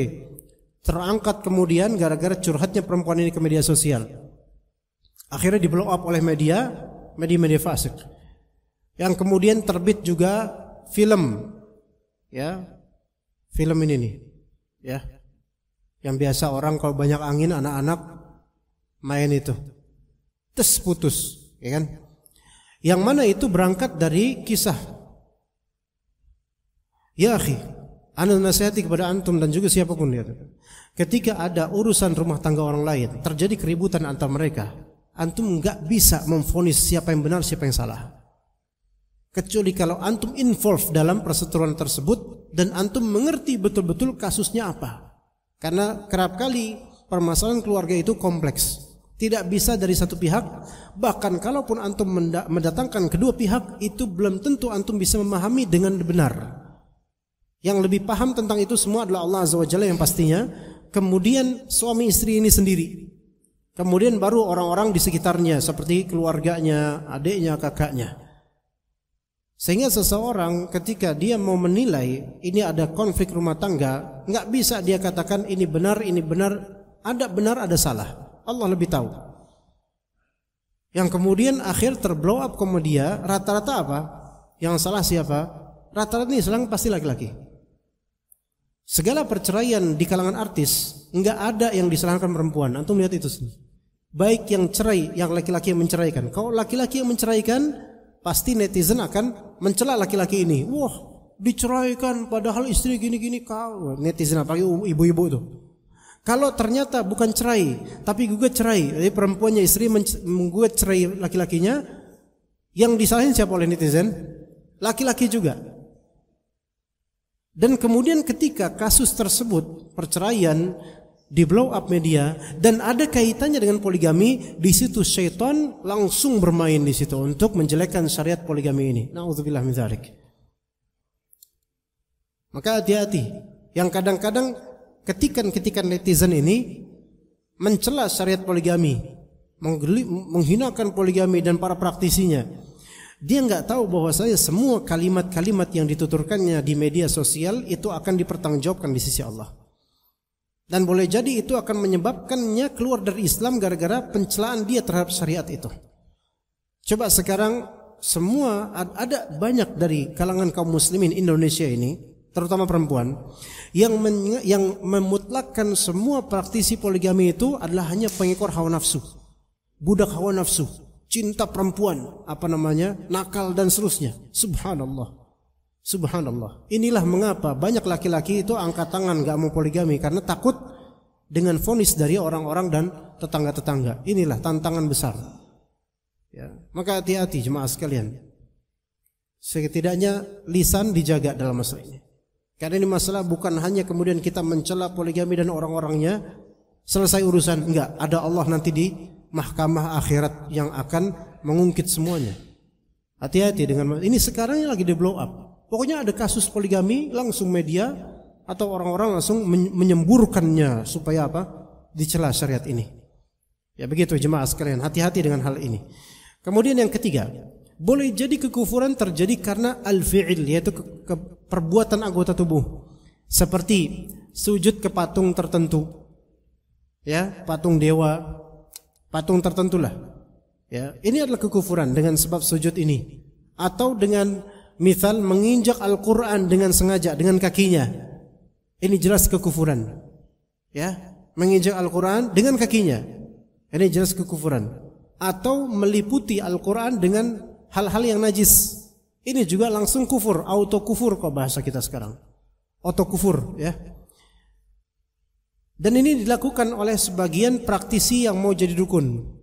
Terangkat kemudian gara-gara curhatnya perempuan ini ke media sosial. Akhirnya di blow up oleh media fasik. Yang kemudian terbit juga film, ya, film ini nih, ya, yang biasa orang kalau banyak angin anak-anak main itu, tes putus, ya kan? Yang mana itu berangkat dari kisah. Ya akhi, ana nasihati kepada antum dan juga siapapun ya. Ketika ada urusan rumah tangga orang lain, terjadi keributan antar mereka, antum enggak bisa memvonis siapa yang benar, siapa yang salah. Kecuali kalau antum involve dalam perseteruan tersebut dan antum mengerti betul-betul kasusnya apa. Karena kerap kali permasalahan keluarga itu kompleks. Tidak bisa dari satu pihak, bahkan kalaupun antum mendatangkan kedua pihak, itu belum tentu antum bisa memahami dengan benar. Yang lebih paham tentang itu semua adalah Allah Azza wa Jalla yang pastinya. Kemudian suami istri ini sendiri. Kemudian baru orang-orang di sekitarnya seperti keluarganya, adiknya, kakaknya. Sehingga seseorang ketika dia mau menilai ini ada konflik rumah tangga, nggak bisa dia katakan ini benar, ada salah. Allah lebih tahu. Yang kemudian akhir terblow up kemudian rata-rata apa? Yang salah siapa? Rata-rata ini selang pasti laki-laki. Segala perceraian di kalangan artis enggak ada yang disalahkan perempuan. Antum lihat itu sendiri. Baik yang cerai, yang laki-laki yang menceraikan. Kalau laki-laki yang menceraikan, pasti netizen akan mencela laki-laki ini. Wah, diceraikan padahal istri gini-gini kau. Netizen apalagi ibu-ibu itu. Kalau ternyata bukan cerai, tapi gugat cerai, jadi perempuannya istri menggugat cerai laki-lakinya, yang disalahin siapa oleh netizen? Laki-laki juga. Dan kemudian ketika kasus tersebut perceraian di blow up media dan ada kaitannya dengan poligami, di situ syaitan langsung bermain di situ untuk menjelekkan syariat poligami ini. Nauzubillah min dzalik. Maka hati-hati. Yang kadang-kadang ketika netizen ini mencela syariat poligami, menghinakan poligami dan para praktisinya. Dia nggak tahu bahwasanya semua kalimat-kalimat yang dituturkannya di media sosial itu akan dipertanggungjawabkan di sisi Allah. Dan boleh jadi itu akan menyebabkannya keluar dari Islam gara-gara pencelaan dia terhadap syariat itu. Coba sekarang semua ada banyak dari kalangan kaum muslimin Indonesia ini, terutama perempuan, yang memutlakkan semua praktisi poligami itu adalah hanya pengekor hawa nafsu, budak hawa nafsu, cinta perempuan, nakal dan seterusnya. Subhanallah. Inilah mengapa banyak laki-laki itu angkat tangan gak mau poligami karena takut dengan vonis dari orang-orang dan tetangga-tetangga. Inilah tantangan besar. Ya, maka hati-hati jemaah sekalian. Setidaknya lisan dijaga dalam masalah ini. Karena ini masalah bukan hanya kemudian kita mencela poligami dan orang-orangnya selesai urusan. Enggak, ada Allah nanti di mahkamah akhirat yang akan mengungkit semuanya. Hati-hati dengan ini. Sekarang lagi di blow up. Pokoknya ada kasus poligami, langsung media atau orang-orang langsung menyemburkannya supaya apa? Dicela syariat ini. Ya begitu jemaah sekalian, hati-hati dengan hal ini. Kemudian yang ketiga, boleh jadi kekufuran terjadi karena al-fi'il, yaitu perbuatan anggota tubuh. Seperti sujud ke patung tertentu. ya, patung dewa, patung tertentulah. Ya, ini adalah kekufuran dengan sebab sujud ini, atau dengan misal menginjak Al-Qur'an dengan sengaja dengan kakinya. Ini jelas kekufuran. Ya, menginjak Al-Qur'an dengan kakinya. Ini jelas kekufuran. Atau meliputi Al-Qur'an dengan hal-hal yang najis. Ini juga langsung kufur, auto kufur kok bahasa kita sekarang. Auto kufur, ya. Dan ini dilakukan oleh sebagian praktisi yang mau jadi dukun.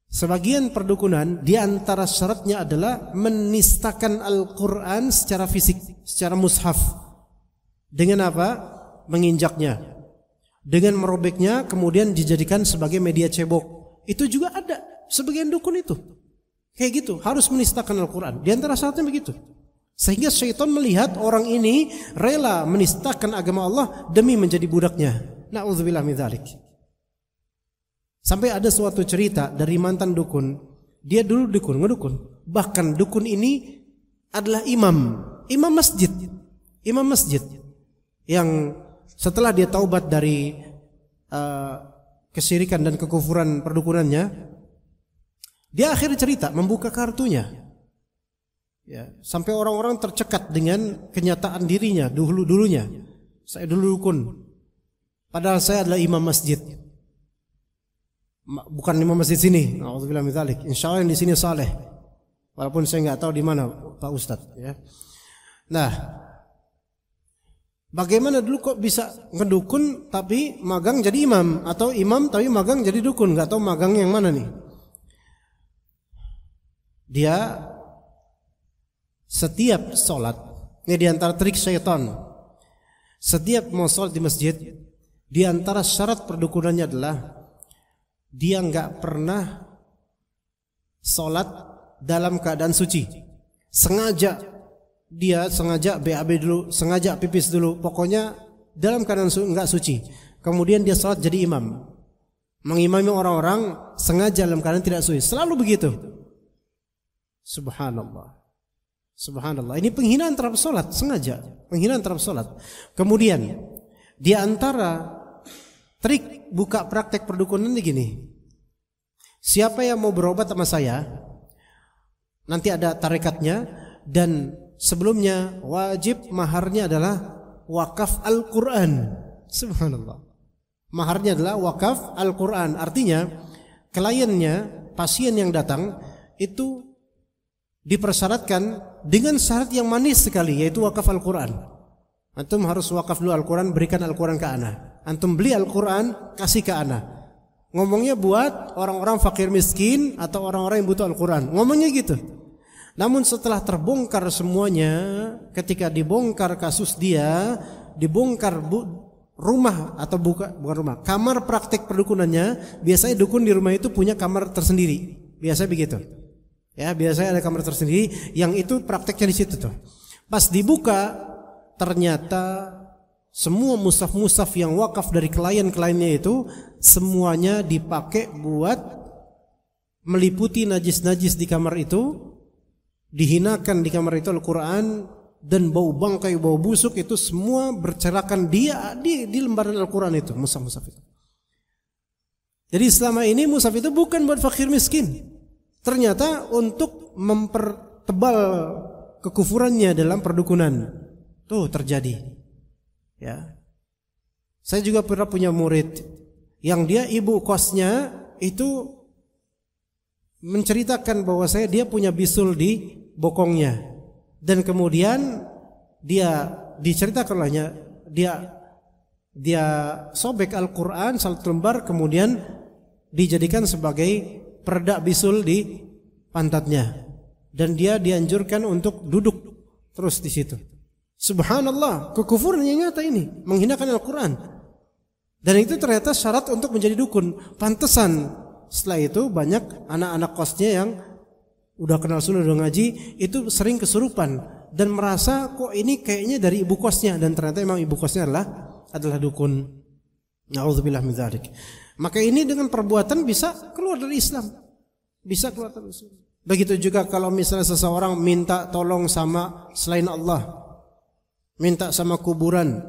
Sebagian perdukunan di antara syaratnya adalah menistakan Al-Qur'an secara fisik, secara mushaf. Dengan apa? Menginjaknya. Dengan merobeknya kemudian dijadikan sebagai media cebok. Itu juga ada sebagian dukun itu. Kayak gitu, harus menistakan Al-Qur'an. Di antara syaratnya begitu. Sehingga syaitan melihat orang ini rela menistakan agama Allah demi menjadi budaknya. Na'udzubillah min dzalik. Sampai ada suatu cerita dari mantan dukun. Dia dulu ngedukun. Bahkan dukun ini adalah imam masjid. Imam masjid yang setelah dia taubat dari kesyirikan dan kekufuran perdukunannya, dia akhirnya cerita, membuka kartunya. Ya, sampai orang-orang tercekat dengan kenyataan dirinya dulunya. Saya dulu dukun. Padahal saya adalah imam masjid. Bukan imam masjid sini. Alhamdulillah min dzalik. Insyaallah yang di sini saleh. Walaupun saya enggak tahu di mana Pak Ustadz, ya. Nah, bagaimana dulu kok bisa ngedukun tapi magang jadi imam, atau imam tapi magang jadi dukun? Enggak tahu magang yang mana nih. Dia setiap sholat, ini di antara trik syaitan. Setiap mau sholat di masjid, di antara syarat perdukunannya adalah dia enggak pernah sholat dalam keadaan suci. Dia sengaja BAB dulu, sengaja pipis dulu, pokoknya dalam keadaan enggak suci. Kemudian dia sholat jadi imam, mengimami orang-orang sengaja dalam keadaan tidak suci. Selalu begitu. Subhanallah. Subhanallah. Ini penghinaan terhadap sholat, sengaja penghinaan terhadap sholat. Kemudian di antara trik buka praktek perdukunan ini gini. Siapa yang mau berobat sama saya, nanti ada tarekatnya, dan sebelumnya wajib maharnya adalah wakaf Al-Qur'an. Subhanallah. Maharnya adalah wakaf Al-Qur'an. Artinya kliennya, pasien yang datang itu dipersyaratkan dengan syarat yang manis sekali, yaitu wakaf Al-Qur'an. Antum harus wakaf dulu Al-Qur'an, berikan Al-Qur'an ke ana. Antum beli Al-Qur'an, kasih ke ana. Ngomongnya buat orang-orang fakir miskin atau orang-orang yang butuh Al-Qur'an. Ngomongnya gitu. Namun setelah terbongkar semuanya, ketika dibongkar kasus dia, dibongkar rumah atau bukan rumah, kamar praktek perdukunannya, biasanya dukun di rumah itu punya kamar tersendiri. Biasanya begitu. Ya, biasanya ada kamar tersendiri yang itu prakteknya di situ tuh. Pas dibuka, ternyata semua mushaf-mushaf yang wakaf dari klien-kliennya itu semuanya dipakai buat meliputi najis-najis di kamar itu, dihinakan di kamar itu Al-Qur'an, dan bau bangkai, bau busuk itu semua bercerakan dia di lembaran Al-Qur'an itu, mushaf-mushaf itu. Jadi selama ini mushaf itu bukan buat fakir miskin. Ternyata untuk mempertebal kekufurannya dalam perdukunan. Tuh terjadi. Ya. Saya juga pernah punya murid yang dia ibu kosnya itu menceritakan bahwa dia punya bisul di bokongnya, dan kemudian dia diceritakan olehnya dia sobek Al-Qur'an satu lembar, kemudian dijadikan sebagai peredak bisul di pantatnya, dan dia dianjurkan untuk duduk terus di situ. Subhanallah, kekufuran yang nyata ini, menghinakan Al-Qur'an. Dan itu ternyata syarat untuk menjadi dukun. Pantesan setelah itu banyak anak-anak kosnya yang udah kenal sunnah, udah ngaji, itu sering kesurupan dan merasa kok ini kayaknya dari ibu kosnya, dan ternyata memang ibu kosnya adalah dukun. Na'udzubillah min dzalik. Maka ini dengan perbuatan bisa keluar dari Islam. Bisa keluar dari Islam. Begitu juga kalau misalnya seseorang minta tolong sama selain Allah, minta sama kuburan,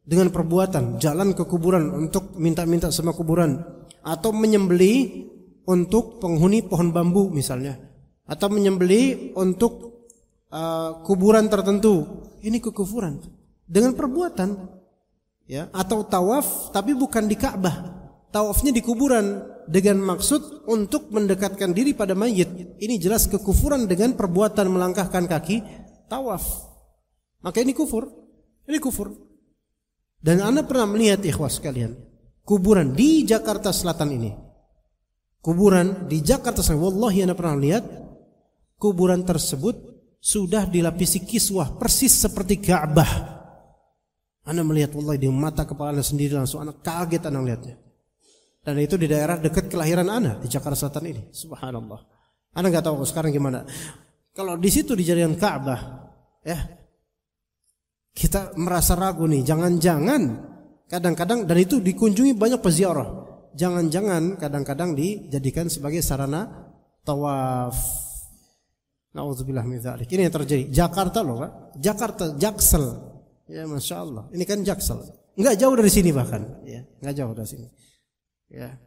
dengan perbuatan, jalan ke kuburan untuk minta-minta sama kuburan, atau menyembelih untuk penghuni pohon bambu misalnya, atau menyembelih untuk kuburan tertentu, ini kekufuran dengan perbuatan, ya. Atau tawaf tapi bukan di Ka'bah, tawafnya di kuburan dengan maksud untuk mendekatkan diri pada mayit, ini jelas kekufuran dengan perbuatan melangkahkan kaki tawaf, maka ini kufur, ini kufur. Dan Anda pernah melihat ikhwas sekalian, kuburan di Jakarta Selatan ini, kuburan di Jakarta Selatan, wallahi Anda pernah lihat kuburan tersebut sudah dilapisi kiswah persis seperti Ka'bah. Anda melihat, wallahi di mata kepala Anda sendiri langsung Anda kaget Anda melihatnya. Dan itu di daerah dekat kelahiran Anda di Jakarta Selatan ini. Subhanallah. Anda nggak tahu sekarang gimana. Kalau di situ dijadikan Ka'bah, ya, kita merasa ragu nih. Jangan-jangan kadang-kadang, dan itu dikunjungi banyak peziarah, jangan-jangan kadang-kadang dijadikan sebagai sarana tawaf. Nauzubillah min dzalik. Ini yang terjadi. Jakarta loh, Pak. Jakarta, Jaksel. Ya, Masya Allah. Ini kan Jaksel. Enggak jauh dari sini bahkan. Ya, enggak jauh dari sini. Ya.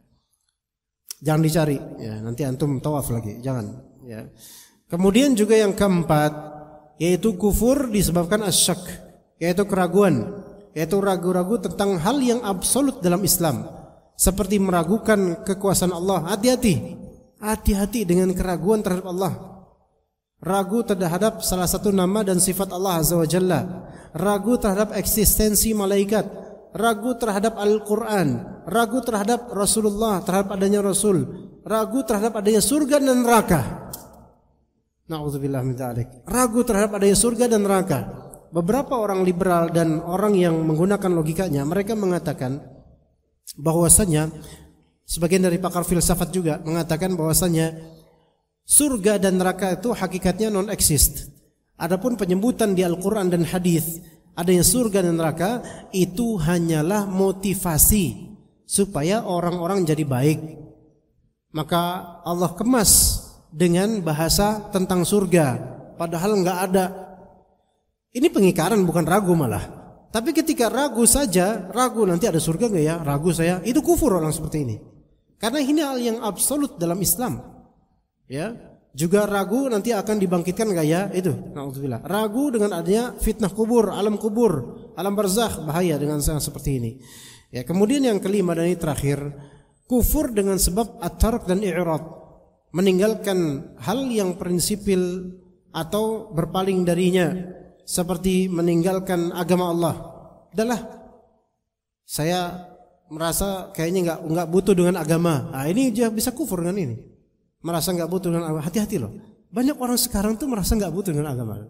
Jangan dicari. Ya, nanti antum tawaf lagi. Jangan. Ya. Kemudian juga yang keempat, yaitu kufur disebabkan asyak, yaitu keraguan, yaitu ragu-ragu tentang hal yang absolut dalam Islam, seperti meragukan kekuasaan Allah. Hati-hati. Hati-hati dengan keraguan terhadap Allah. Ragu terhadap salah satu nama dan sifat Allah Azza wa Jalla, ragu terhadap eksistensi malaikat, ragu terhadap Al-Quran, ragu terhadap Rasulullah, terhadap adanya Rasul, ragu terhadap adanya surga dan neraka. Na'udzubillah min dzalik. Ragu terhadap adanya surga dan neraka. Beberapa orang liberal dan orang yang menggunakan logikanya, mereka mengatakan bahwasanya, sebagian dari pakar filsafat juga mengatakan bahwasanya surga dan neraka itu hakikatnya non-exist. Adapun penyebutan di Al-Quran dan hadis adanya surga dan neraka itu hanyalah motivasi supaya orang-orang jadi baik. Maka Allah kemas dengan bahasa tentang surga, padahal nggak ada. Ini pengingkaran, bukan ragu malah. Tapi ketika ragu saja, ragu nanti ada surga nggak ya, ragu saya, itu kufur orang seperti ini. Karena ini hal yang absolut dalam Islam. Ya, juga ragu nanti akan dibangkitkan nggak ya, itu. Na'udzubillah. Ragu dengan adanya fitnah kubur, alam barzakh, bahaya dengan yang seperti ini. Ya, kemudian yang kelima dan ini terakhir, kufur dengan sebab at-tark dan i'rad, meninggalkan hal yang prinsipil atau berpaling darinya, seperti meninggalkan agama Allah. Adalah saya merasa kayaknya nggak butuh dengan agama. Nah, ini dia bisa kufur dengan ini. Merasa nggak butuh dengan agama. Hati-hati loh. Banyak orang sekarang tuh merasa nggak butuh dengan agama.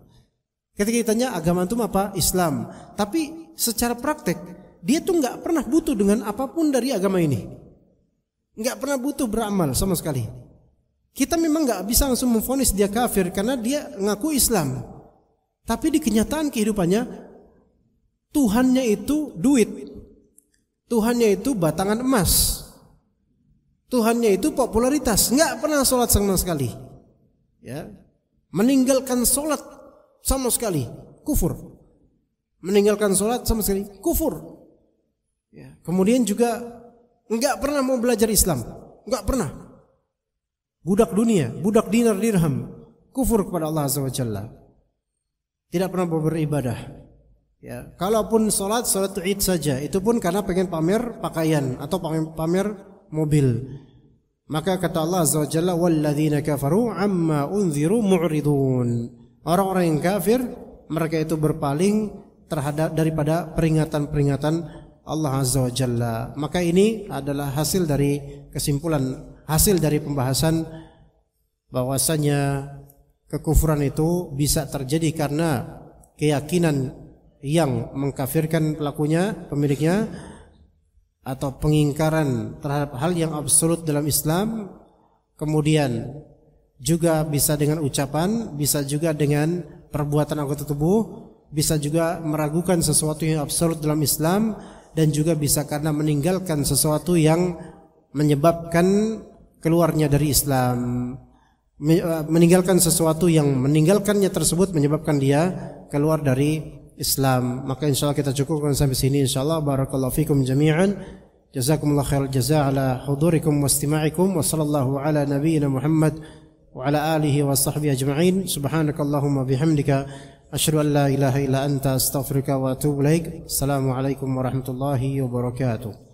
Ketika ditanya agama itu apa? Islam. Tapi secara praktek dia tuh nggak pernah butuh dengan apapun dari agama ini. Nggak pernah butuh beramal sama sekali. Kita memang nggak bisa langsung memvonis dia kafir karena dia ngaku Islam. Tapi di kenyataan kehidupannya Tuhannya itu duit, Tuhannya itu batangan emas, Tuhannya itu popularitas, nggak pernah sholat sama sekali. Ya, meninggalkan sholat sama sekali, kufur. Meninggalkan sholat sama sekali, kufur. Ya, kemudian juga nggak pernah mau belajar Islam, nggak pernah. Budak dunia, budak dinar dirham, kufur kepada Allah Azza wa Jalla. Tidak pernah beribadah. Ya, kalaupun sholat Id saja, itu pun karena pengen pamer pakaian atau pamer mobil. Maka kata Allah Azza wa Jalla, walladzina kafaru amma unziru mu'ridun. Orang-orang yang kafir, mereka itu berpaling terhadap daripada peringatan-peringatan Allah Azza wa Jalla. Maka ini adalah hasil dari kesimpulan, hasil dari pembahasan bahwasanya kekufuran itu bisa terjadi karena keyakinan yang mengkafirkan pelakunya, pemiliknya, atau pengingkaran terhadap hal yang absolut dalam Islam. Kemudian juga bisa dengan ucapan, bisa juga dengan perbuatan anggota tubuh, bisa juga meragukan sesuatu yang absolut dalam Islam, dan juga bisa karena meninggalkan sesuatu yang menyebabkan keluarnya dari Islam. Meninggalkan sesuatu yang meninggalkannya tersebut menyebabkan dia keluar dari Islam. Maka insyaallah kita cukupkan sampai sini insyaallah. Barakallahu fikum jami'an. Jazakumullah khairal jazaa ala hudurikum wa istima'ikum wa sallallahu ala nabiyyina Muhammad wa ala alihi wa sahbihi ajma'in. Subhanakallahumma bihamdika asyhadu an la ilaha illa anta astaghfiruka wa atubu ilaik. Assalamualaikum warahmatullahi wabarakatuh.